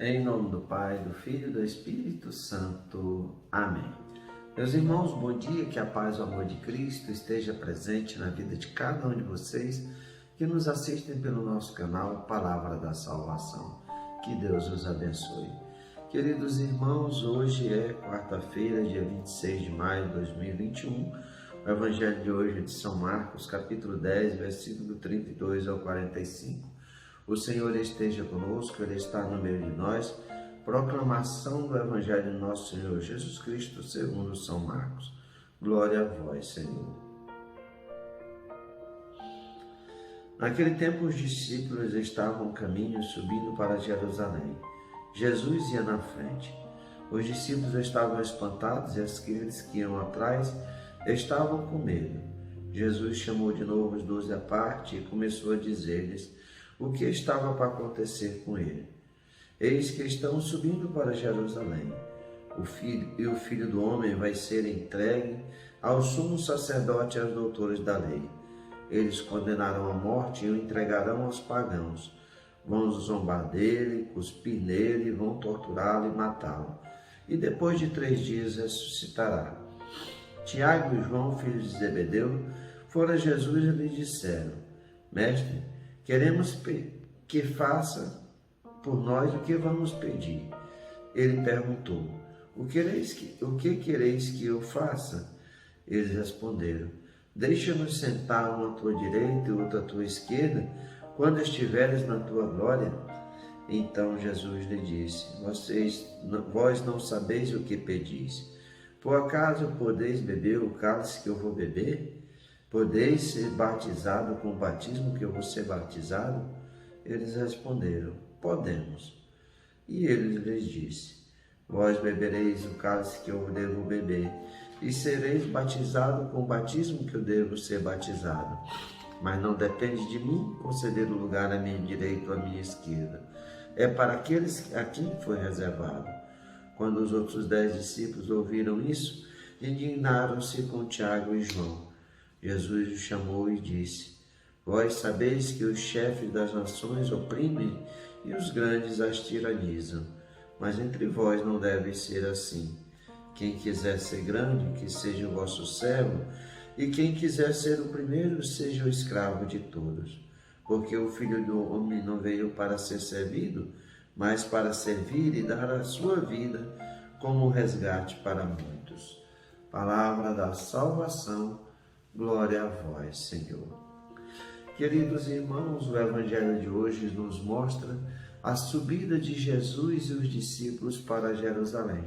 Em nome do Pai, do Filho e do Espírito Santo. Amém. Meus irmãos, bom dia, que a paz e o amor de Cristo esteja presente na vida de cada um de vocês que nos assistem pelo nosso canal Palavra da Salvação. Que Deus os abençoe. Queridos irmãos, hoje é quarta-feira, dia 26 de maio de 2021. O Evangelho de hoje é de São Marcos, capítulo 10, versículo 32 ao 45. O Senhor esteja conosco, Ele está no meio de nós. Proclamação do Evangelho de nosso Senhor Jesus Cristo, segundo São Marcos. Glória a vós, Senhor. Naquele tempo, os discípulos estavam a caminho, subindo para Jerusalém. Jesus ia na frente. Os discípulos estavam espantados e aqueles que iam atrás estavam com medo. Jesus chamou de novo os 12 à parte e começou a dizer-lhes o que estava para acontecer com ele. Eis que estão subindo para Jerusalém. O Filho do Homem vai ser entregue ao sumo sacerdote e aos doutores da lei. Eles condenarão à morte e o entregarão aos pagãos. Vão zombar dele, cuspir nele, vão torturá-lo e matá-lo. E depois de 3 dias ressuscitará. Tiago e João, filhos de Zebedeu, foram a Jesus e lhe disseram: Mestre, queremos que faça por nós o que vamos pedir. Ele perguntou: O que quereis que eu faça? Eles responderam: Deixa-nos sentar um à tua direita e outro à tua esquerda, quando estiveres na tua glória. Então Jesus lhe disse: Vós não sabeis o que pedis. Por acaso podeis beber o cálice que eu vou beber? Podeis ser batizado com o batismo que eu vou ser batizado? Eles responderam: Podemos. E ele lhes disse: Vós bebereis o cálice que eu devo beber, e sereis batizados com o batismo que eu devo ser batizado. Mas não depende de mim conceder o lugar à minha direita ou à minha esquerda. É para aqueles a quem foi reservado. Quando os outros 10 discípulos ouviram isso, indignaram-se com Tiago e João. Jesus os chamou e disse: Vós sabeis que os chefes das nações oprimem e os grandes as tiranizam. Mas entre vós não deve ser assim. Quem quiser ser grande, que seja o vosso servo, e quem quiser ser o primeiro, seja o escravo de todos. Porque o Filho do Homem não veio para ser servido, mas para servir e dar a sua vida como resgate para muitos. Palavra da salvação. Glória a vós, Senhor. Queridos irmãos, o Evangelho de hoje nos mostra a subida de Jesus e os discípulos para Jerusalém.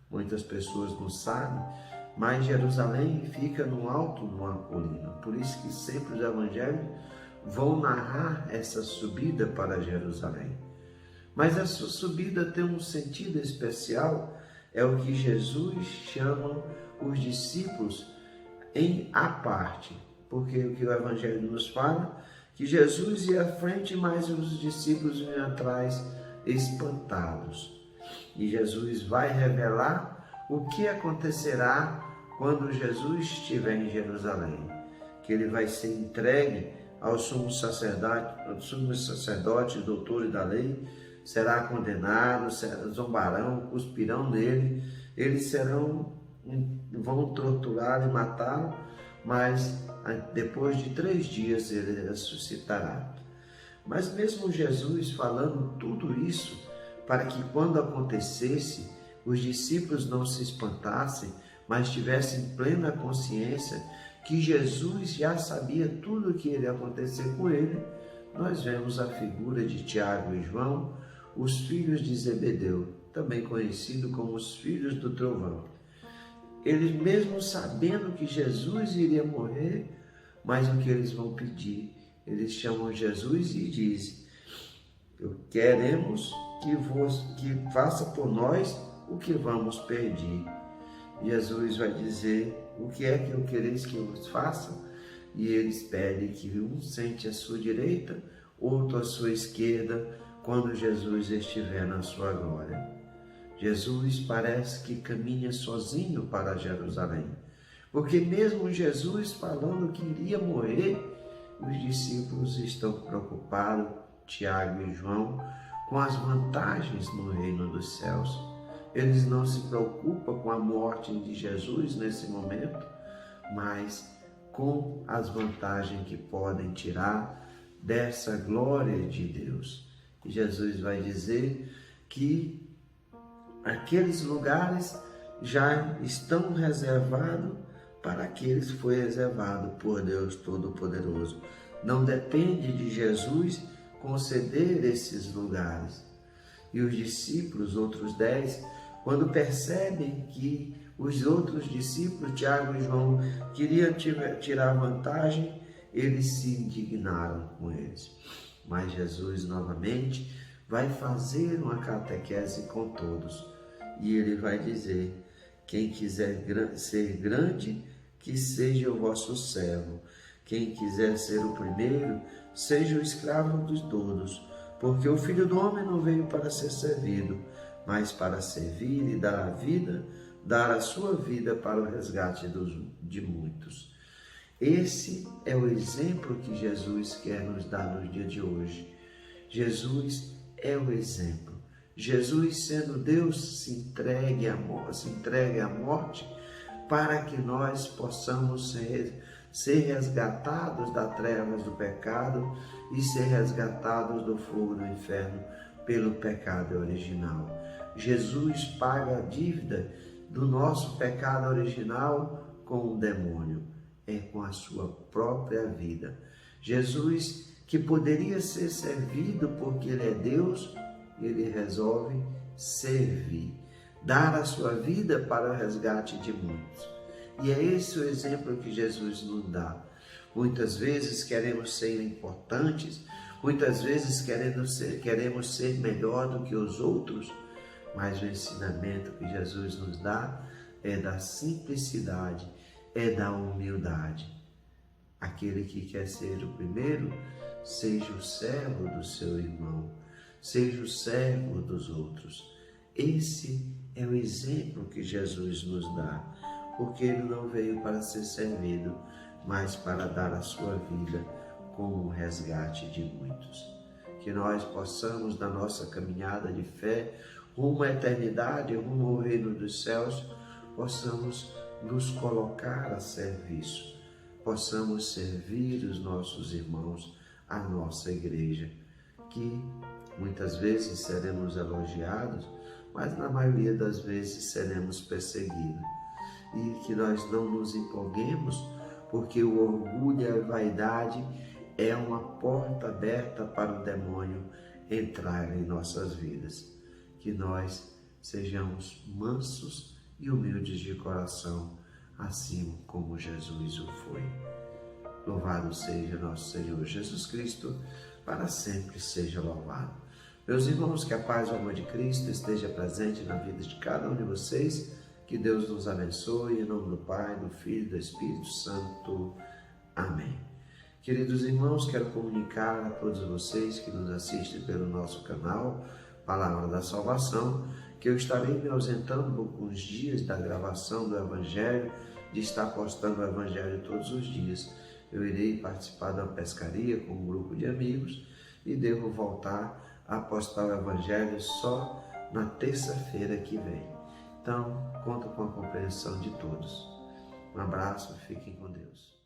Muitas pessoas não sabem, mas Jerusalém fica no alto de uma colina. Por isso que sempre os evangelhos vão narrar essa subida para Jerusalém. Mas essa subida tem um sentido especial, é o que Jesus chama os discípulos em à parte, porque o que o Evangelho nos fala, que Jesus ia à frente, mas os discípulos vinham atrás espantados. E Jesus vai revelar o que acontecerá quando Jesus estiver em Jerusalém, que ele vai ser entregue ao sumo sacerdote, doutores da lei, será condenado, zombarão, cuspirão nele, eles vão torturar e matá-lo, mas depois de 3 dias ele ressuscitará. Mas mesmo Jesus falando tudo isso, para que quando acontecesse, os discípulos não se espantassem, mas tivessem plena consciência que Jesus já sabia tudo o que iria acontecer com ele, nós vemos a figura de Tiago e João, os filhos de Zebedeu, também conhecido como os filhos do trovão. Eles mesmo sabendo que Jesus iria morrer, mas o que eles vão pedir? Eles chamam Jesus e dizem: Queremos que faça por nós o que vamos pedir. Jesus vai dizer: O que é que eu quereis que eu faça? E eles pedem que um sente à sua direita, outro à sua esquerda, quando Jesus estiver na sua glória. Jesus parece que caminha sozinho para Jerusalém, porque mesmo Jesus falando que iria morrer, os discípulos estão preocupados, Tiago e João, com as vantagens no reino dos céus. Eles não se preocupam com a morte de Jesus nesse momento, mas com as vantagens que podem tirar dessa glória de Deus. E Jesus vai dizer que aqueles lugares já estão reservados para aqueles que foi reservado por Deus Todo-Poderoso. Não depende de Jesus conceder esses lugares. E os discípulos, outros 10, quando percebem que os outros discípulos, Tiago e João, queriam tirar vantagem, eles se indignaram com eles. Mas Jesus novamente vai fazer uma catequese com todos. E ele vai dizer: quem quiser ser grande, que seja o vosso servo. Quem quiser ser o primeiro, seja o escravo dos todos. Porque o Filho do Homem não veio para ser servido, mas para servir e dar a sua vida para o resgate de muitos. Esse é o exemplo que Jesus quer nos dar no dia de hoje. Jesus é o exemplo. Jesus, sendo Deus, se entregue à morte para que nós possamos ser resgatados das trevas do pecado e ser resgatados do fogo do inferno pelo pecado original. Jesus paga a dívida do nosso pecado original com o demônio, com a sua própria vida. Jesus, que poderia ser servido porque Ele é Deus, Ele resolve servir, dar a sua vida para o resgate de muitos. E é esse o exemplo que Jesus nos dá. Muitas vezes queremos ser importantes, muitas vezes queremos ser melhor do que os outros, mas o ensinamento que Jesus nos dá é da simplicidade, é da humildade. Aquele que quer ser o primeiro, seja o servo do seu irmão, seja o servo dos outros. Esse é o exemplo que Jesus nos dá, porque Ele não veio para ser servido, mas para dar a sua vida como resgate de muitos. Que nós possamos, na nossa caminhada de fé, rumo à eternidade, rumo ao reino dos céus, possamos nos colocar a serviço, possamos servir os nossos irmãos, a nossa igreja, que muitas vezes seremos elogiados, mas na maioria das vezes seremos perseguidos. E que nós não nos empolguemos, porque o orgulho e a vaidade é uma porta aberta para o demônio entrar em nossas vidas. Que nós sejamos mansos e humildes de coração, assim como Jesus o foi. Louvado seja nosso Senhor Jesus Cristo, para sempre seja louvado. Meus irmãos, que a paz e o amor de Cristo esteja presente na vida de cada um de vocês. Que Deus nos abençoe, em nome do Pai, do Filho e do Espírito Santo. Amém. Queridos irmãos, quero comunicar a todos vocês que nos assistem pelo nosso canal Palavra da Salvação, que eu estarei me ausentando alguns dias da gravação do Evangelho, de estar postando o Evangelho todos os dias. Eu irei participar da pescaria com um grupo de amigos e devo voltar a postar o Evangelho só na terça-feira que vem. Então, conto com a compreensão de todos. Um abraço, fiquem com Deus.